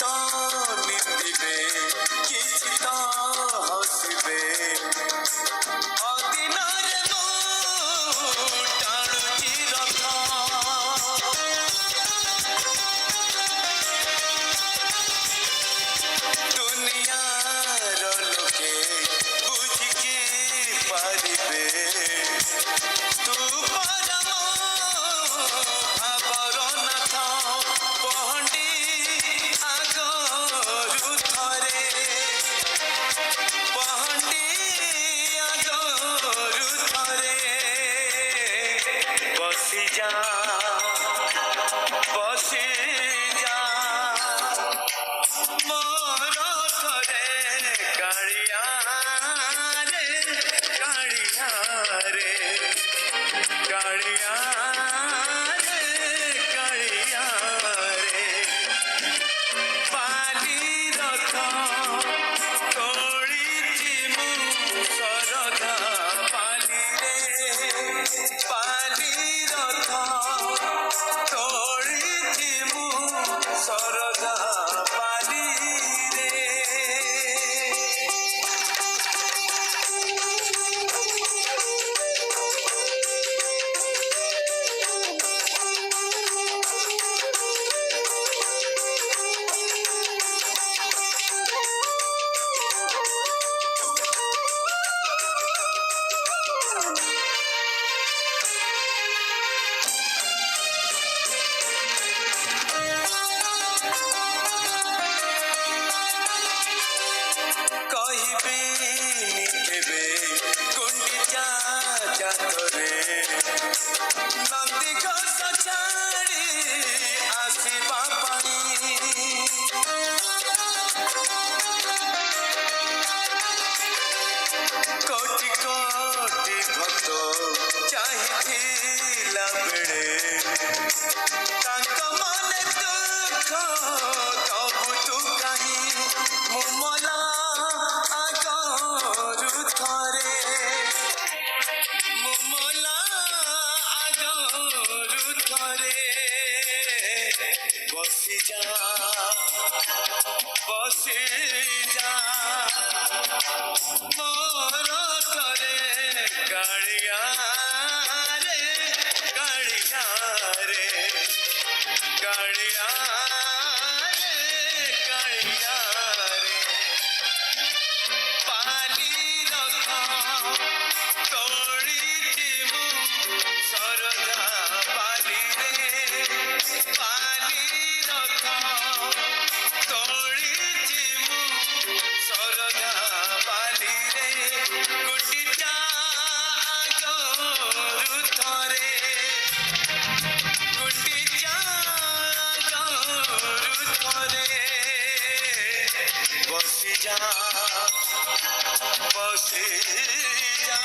ତ ନିନ୍ଦିବେ କିଛି ତ ହସିବେ ଅଦିନରେ ମୁଁ ଟାଣୁଛି ରଥ ଦୁନିଆର ଲୋକେ ବୁଝିକି ପାରିବେ ତୁ ପରମ ଭାବର ନାଥ ପହଣ୍ଡି ଆଗରୁ ଥରେ ପହଣ୍ଡି ଆଗରୁ ଥରେ ବସିଯା ବସିଯା ମୋର ଥରେ କାଳିଆ ରେ କାଳିଆ ରେ କାଳିଆ ରେ କାଳିଆ ରେ ପାଲି ରଥ ତୋଳିଛି ମୁଁ ଶରଧା ପାଲିରେ ପାଲି ରଥ ତୋଳିଛି ମୁଁ ଶରଧା ପାଲିରେ କହିବିନି କେବେ ଗୁଣ୍ଡିଚା ଜାତରେ ନନ୍ଦି ଘୋଷ ଛାଡ଼ି ଆସିବା ପାଇଁ କୋଟି କୋଟି ଭକ୍ତ ଚାହିଁଥିଲା ବେଳେ ତାଙ୍କ ମନେ ଦୁଃଖ ଦବୁ ତୁ କାହିଁ ମୁଁ ମଲା ଆଗରୁ ଥରେ ମୁଁ ମଲା ଆଗରୁ ଥରେ ବସିଯା ବସିଯା ମୋର ଥରେ କାଳିଆ ରେ କାଳିଆ ରେ କାଳିଆ ରେ କାଳିଆ ରେ ପାଲି ରଥ ତୋଳିଛି ମୁଁ ଶରଧା ପାଲିରେ ପାଲି ରଥ ତୋଳିଛି ମୁଁ ଶରଧା ପାଲିରେ ଗୁଣ୍ଡିଚା ଆଗରୁ ଥରେ ଗୁଣ୍ଡିଚା ଆଗରୁ ଥରେ ବସିଯା ବସିଯା